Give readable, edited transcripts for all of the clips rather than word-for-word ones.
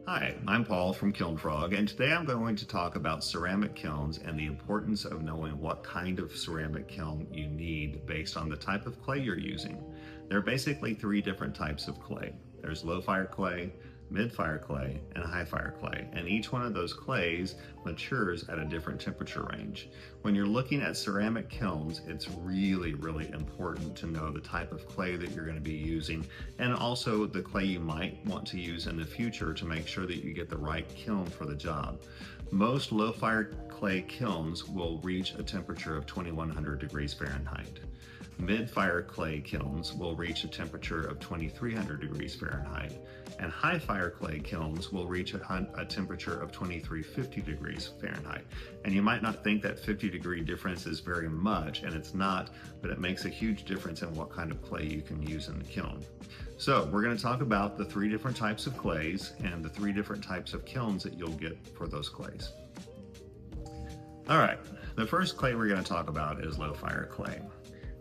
Hi, I'm Paul from Kiln and today I'm going to talk about ceramic kilns and the importance of knowing what kind of ceramic kiln you need based on the type of clay you're using. There are basically three different types of clay. There's low fire clay, mid-fire clay, and high-fire clay, and each one of those clays matures at a different temperature range. When you're looking at ceramic kilns, it's really important to know the type of clay that you're going to be using, and also the clay you might want to use in the future to make sure that you get the right kiln for the job. Most low-fire clay kilns will reach a temperature of 2100 degrees Fahrenheit. Mid-fire clay kilns will reach a temperature of 2300 degrees Fahrenheit, and high-fire clay kilns will reach a temperature of 2350 degrees Fahrenheit. And you might not think that 50-degree difference is very much, and it's not, but it makes a huge difference in what kind of clay you can use in the kiln. So we're going to talk about the three different types of clays and the three different types of kilns that you'll get for those clays. All right, the first clay we're going to talk about is low-fire clay.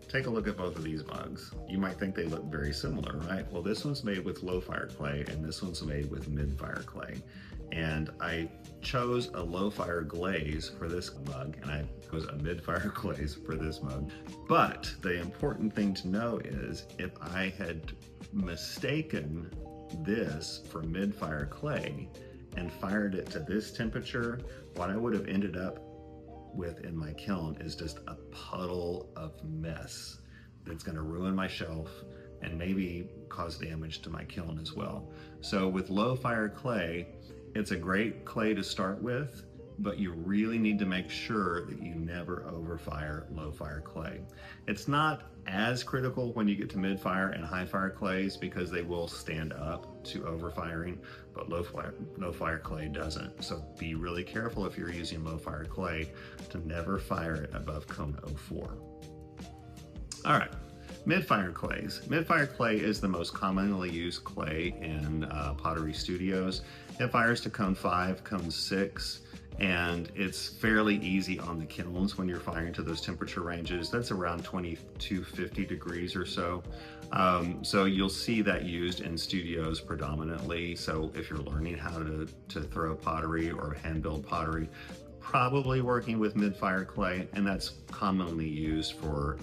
Take a look at both of these mugs. You might think they look very similar, right? Well, this one's made with low fire clay and this one's made with mid fire clay. And I chose a low fire glaze for this mug and I chose a mid fire glaze for this mug. But the important thing to know is if I had mistaken this for mid fire clay and fired it to this temperature, what I would have ended up with in my kiln is just a puddle of mess that's going to ruin my shelf and maybe cause damage to my kiln as well. So with low fire clay, it's a great clay to start with, but you really need to make sure that you never overfire low fire clay. It's not as critical when you get to mid fire and high fire clays because they will stand up to overfiring, but low fire clay doesn't. So be really careful if you're using low fire clay to never fire it above cone 04. All right, mid-fire clays. Mid-fire clay is the most commonly used clay in pottery studios. It fires to cone 5, cone 6, and it's fairly easy on the kilns when you're firing to those temperature ranges. That's around 2250 degrees or so. So you'll see that used in studios predominantly. So if you're learning how to throw pottery or hand build pottery, probably working with mid-fire clay, and that's commonly used for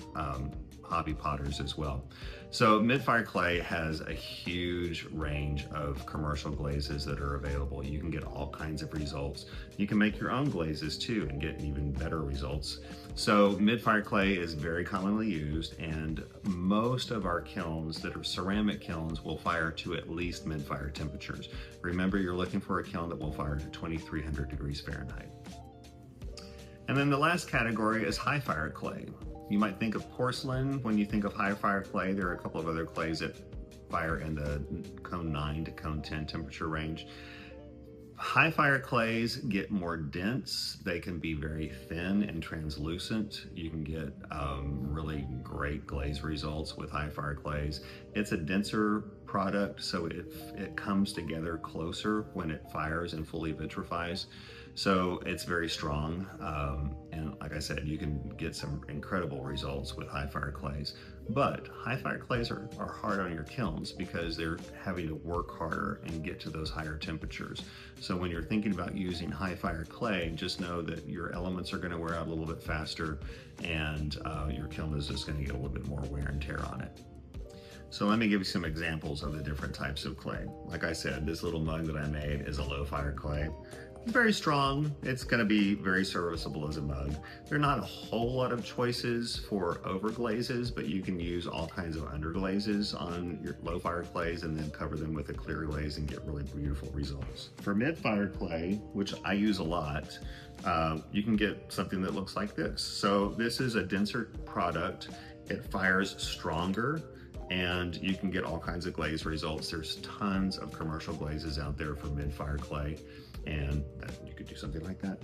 hobby potters as well. So mid-fire clay has a huge range of commercial glazes that are available. You can get all kinds of results. You can make your own glazes too and get even better results. So mid-fire clay is very commonly used, and most of our kilns that are ceramic kilns will fire to at least mid-fire temperatures. Remember, you're looking for a kiln that will fire to 2300 degrees Fahrenheit. And then the last category is high fire clay. You might think of porcelain when you think of high fire clay. There are a couple of other clays that fire in the cone 9 to cone 10 temperature range. High fire clays get more dense. They can be very thin and translucent. You can get really great glaze results with high fire clays. It's a denser product, so it comes together closer when it fires and fully vitrifies. So it's very strong, and like I said, you can get some incredible results with high fire clays. But high fire clays are hard on your kilns because they're having to work harder and get to those higher temperatures. So when you're thinking about using high fire clay, just know that your elements are going to wear out a little bit faster, and your kiln is just going to get a little bit more wear and tear on it. So let me give you some examples of the different types of clay. Like I said, this little mug that I made is a low fire clay. Very strong. It's going to be very serviceable as a mug. There are not a whole lot of choices for overglazes, but you can use all kinds of underglazes on your low fire clays and then cover them with a clear glaze and get really beautiful results. For mid fire clay, which I use a lot, you can get something that looks like this. So this is a denser product. It fires stronger, and you can get all kinds of glaze results. There's tons of commercial glazes out there for mid-fire clay, and you could do something like that.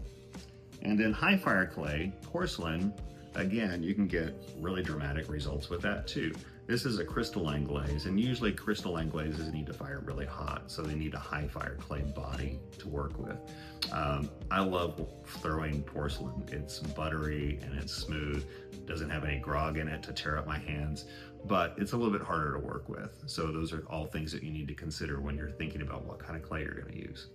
And then high fire clay, porcelain, again, you can get really dramatic results with that too. This is a crystalline glaze, and usually crystalline glazes need to fire really hot, so they need a high fire clay body to work with. I love throwing porcelain. It's buttery and it's smooth. It doesn't have any grog in it to tear up my hands, but it's a little bit harder to work with. So those are all things that you need to consider when you're thinking about what kind of clay you're going to use.